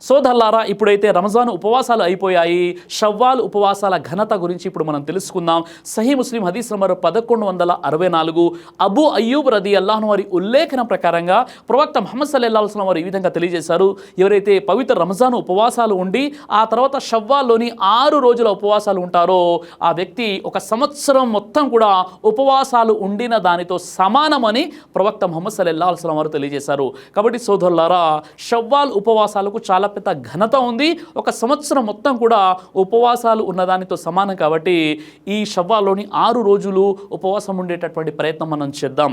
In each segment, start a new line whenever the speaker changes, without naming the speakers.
సోదరులారా, ఇప్పుడైతే రంజాన్ ఉపవాసాలు అయిపోయాయి. షవ్వాల్ ఉపవాసాల ఘనత గురించి ఇప్పుడు మనం తెలుసుకుందాం. సహీ ముస్లిం హదీస్ నంబర్ 1164 అబూ అయ్యూబ్ రదియల్లాహు అన్హు వారి ఉల్లేఖన ప్రకారంగా ప్రవక్త ముహమ్మద్ సల్లల్లాహు అలైహి వసల్లం వారు ఈ విధంగా తెలియజేశారు. ఎవరైతే పవిత్ర రంజాన్ ఉపవాసాలు ఉండి ఆ తర్వాత షవ్వాల్లోని 6 రోజుల ఉపవాసాలు ఉంటారో ఆ వ్యక్తి ఒక సంవత్సరం మొత్తం కూడా ఉపవాసాలు ఉండిన దానితో సమానమని ప్రవక్త ముహమ్మద్ సల్లల్లాహు అలైహి వసల్లం వారు తెలియజేశారు. కాబట్టి సోదరులారా, షవ్వాల్ ఉపవాసాలకు చాలా పెద్ద ఘనత ఉంది. ఒక సంవత్సరం మొత్తం కూడా ఉపవాసాలు ఉన్నదానితో సమానం. కాబట్టి ఈ షవ్వాల్లోని 6 రోజులు ఉపవాసం ఉండేటటువంటి ప్రయత్నం మనం చేద్దాం.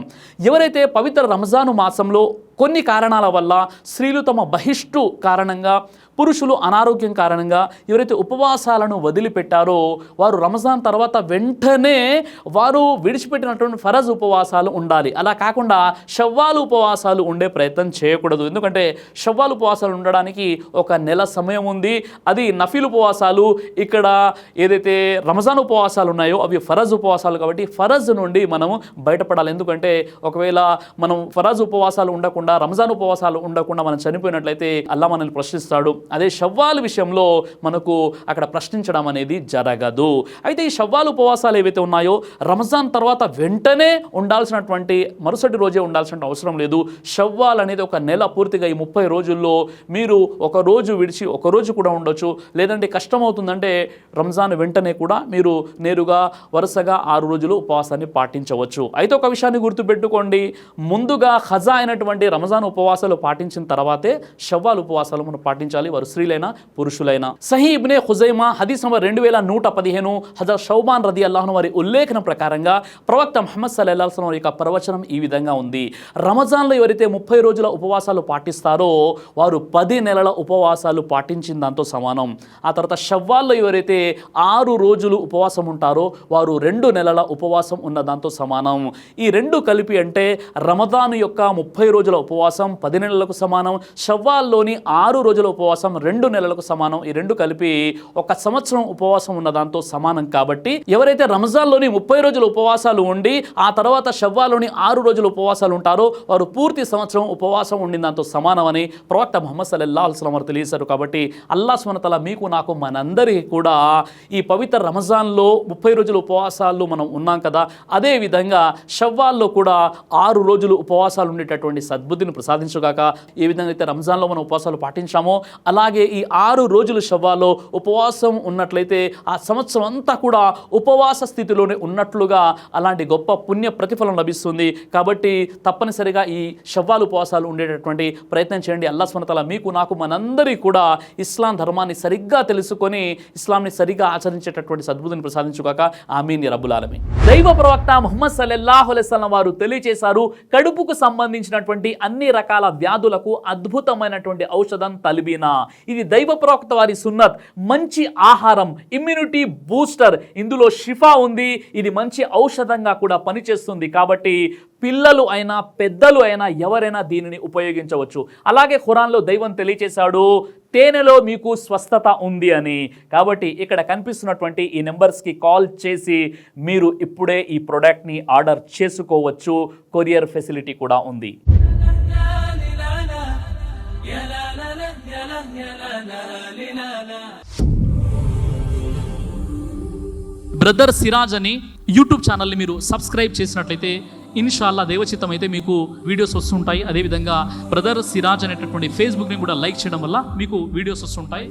ఎవరైతే పవిత్ర రంజాను మాసంలో కొన్ని కారణాల వల్ల స్త్రీలు తమ బహిష్టు కారణంగా, పురుషులు అనారోగ్యం కారణంగా ఎవరైతే ఉపవాసాలను వదిలిపెట్టారో వారు రంజాన్ తర్వాత వెంటనే వారు విడిచిపెట్టినటువంటి ఫరజ్ ఉపవాసాలు ఉండాలి. అలా కాకుండా షవ్వాలు ఉపవాసాలు ఉండే ప్రయత్నం చేయకూడదు. ఎందుకంటే షవ్వాలు ఉపవాసాలు ఉండడానికి ఒక నెల సమయం ఉంది. అది నఫీల్ ఉపవాసాలు. ఇక్కడ ఏదైతే రంజాన్ ఉపవాసాలు ఉన్నాయో అవి ఫరజ్ ఉపవాసాలు. కాబట్టి ఫరజ్ నుండి మనము బయటపడాలి. ఎందుకంటే ఒకవేళ మనం ఫరజ్ ఉపవాసాలు ఉండకుండా, రంజాన్ ఉపవాసాలు ఉండకుండా మనం చనిపోయినట్లయితే అల్లా మనల్ని ప్రశ్నిస్తాడు. అదే షవ్వాల్ విషయంలో మనకు అక్కడ ప్రశ్నించడం అనేది జరగదు. అయితే ఈ షవ్వాల్ ఉపవాసాలు ఏవైతే ఉన్నాయో రంజాన్ తర్వాత వెంటనే ఉండాల్సినటువంటి మరుసటి రోజే ఉండాల్సిన అవసరం లేదు. షవ్వాల్ అనేది ఒక నెల పూర్తిగా ఈ 30 రోజుల్లో మీరు ఒక రోజు విడిచి ఒక రోజు కూడా ఉండొచ్చు. లేదంటే కష్టమవుతుందంటే రంజాన్ వెంటనే కూడా మీరు నేరుగా వరుసగా 6 రోజులు ఉపవాసాన్ని పాటించవచ్చు. అయితే ఒక విషయాన్ని గుర్తుపెట్టుకోండి, ముందుగా ఖజా అయినటువంటి రంజాన్ ఉపవాసాలు పాటించిన తర్వాతే షవ్వాల్ ఉపవాసాలు మనం పాటించాలి, వారు స్త్రీలైనా పురుషులైనా. సహీ ఇబ్నే ఖుజైమా హదీస్ నంబర్ 2115 హజరత్ షౌబాన్ రదియల్లాహు అన్హు వారి ఉల్లేఖన ప్రకారంగా ప్రవక్త ముహమ్మద్ సల్లల్లాహు అలైహి వసల్లం యొక్క ప్రవచనం ఈ విధంగా ఉంది. రంజాన్లో ఎవరైతే 30 రోజుల ఉపవాసాలు పాటిస్తారో వారు 10 నెలల ఉపవాసాలు పాటించిన దాంతో సమానం. ఆ తర్వాత షవ్వాల్లో ఎవరైతే 6 రోజులు ఉపవాసం ఉంటారో వారు 2 నెలల ఉపవాసం ఉన్న దాంతో సమానం. ఈ రెండు కలిపి అంటే రమదాను యొక్క 30 రోజుల ఉపవాసం 10 నెలలకు సమానం, షవ్వాల్లోని 6 రోజుల ఉపవాసం 2 నెలలకు సమానం. ఈ రెండు కలిపి ఒక సంవత్సరం ఉపవాసం ఉన్న దాంతో సమానం. కాబట్టి ఎవరైతే రంజాన్లోని 30 రోజుల ఉపవాసాలు ఉండి ఆ తర్వాత షవ్వాల్లోని 6 రోజుల ఉపవాసాలు ఉంటారో వారు పూర్తి సంవత్సరం ఉపవాసం ఉండిన దాంతో సమానమని ప్రవక్త ముహమ్మద్ సల్లల్లాహు అలైహి వసల్లం వారు తెలియజేశారు. కాబట్టి అల్లాహ్ సుబ్హానహు వ తఆలా మీకు నాకు మనందరికీ కూడా ఈ పవిత్ర రంజాన్లో 30 రోజుల ఉపవాసాలు మనం ఉన్నాం కదా, అదే విధంగా షవ్వాల్లో కూడా 6 రోజులు ఉపవాసాలు ఉండేటటువంటి సద్బుద్ధిని ప్రసాదించుగాక. ఏ విధంగా అయితే రంజాన్లో మనం ఉపవాసాలు పాటించామో అలాగే ఈ 6 రోజులు షవ్వాల్లో ఉపవాసం ఉన్నట్లయితే ఆ సంవత్సరం అంతా కూడా ఉపవాస స్థితిలోనే ఉన్నట్లుగా అలాంటి గొప్ప పుణ్య ప్రతిఫలం లభిస్తుంది. కాబట్టి తప్పనిసరిగా ఈ షవ్వాల్ ఉపవాసాలు ఉండేటటువంటి ప్రయత్నం చేయండి. అల్లాహ్ సుబ్హానహు వ తఆలా మీకు నాకు మనందరికీ కూడా ఇస్లాం ధర్మాన్ని సరిగ్గా తెలుసుకొని ఇస్లాంని సరిగ్గా ఆచరించేటటువంటి సద్బుద్ధిని ప్రసాదించుగాక. ఆమీన్ యా రబ్బుల్ ఆలమీన్. దైవ ప్రవక్త ముహమ్మద్ సల్లల్లాహు అలైహి వసల్లం వారు తెలియజేశారు, కడుపుకు సంబంధించినటువంటి అన్ని రకాల వ్యాధులకు అద్భుతమైనటువంటి ఔషధం తల్బీనా. ఇది దైవ ప్రవక్త వారి సున్నత్. మంచి ఆహారం, ఇమ్యూనిటీ బూస్టర్, ఇందులో షిఫా ఉంది. ఇది మంచి ఔషధంగా కూడా పనిచేస్తుంది. కాబట్టి పిల్లలు అయినా పెద్దలు అయినా ఎవరైనా దీనిని ఉపయోగించవచ్చు. అలాగే ఖురాన్లో దైవం తెలియజేశాడు, తేనెలో మీకు స్వస్థత ఉంది అని. కాబట్టి ఇక్కడ కనిపిస్తున్నటువంటి ఈ నెంబర్స్కి కాల్ చేసి మీరు ఇప్పుడే ఈ ప్రోడక్ట్ని ఆర్డర్ చేసుకోవచ్చు. కొరియర్ ఫెసిలిటీ కూడా ఉంది. బ్రదర్ సిరాజ్ అని యూట్యూబ్ ఛానల్ని మీరు సబ్స్క్రైబ్ చేసినట్లయితే ఇన్షాల్లా దేవచిత్తం అయితే మీకు వీడియోస్ వస్తుంటాయి. అదేవిధంగా బ్రదర్ సిరాజ్ అనేటటువంటి ఫేస్బుక్ని కూడా లైక్ చేయడం వల్ల మీకు వీడియోస్ వస్తుంటాయి.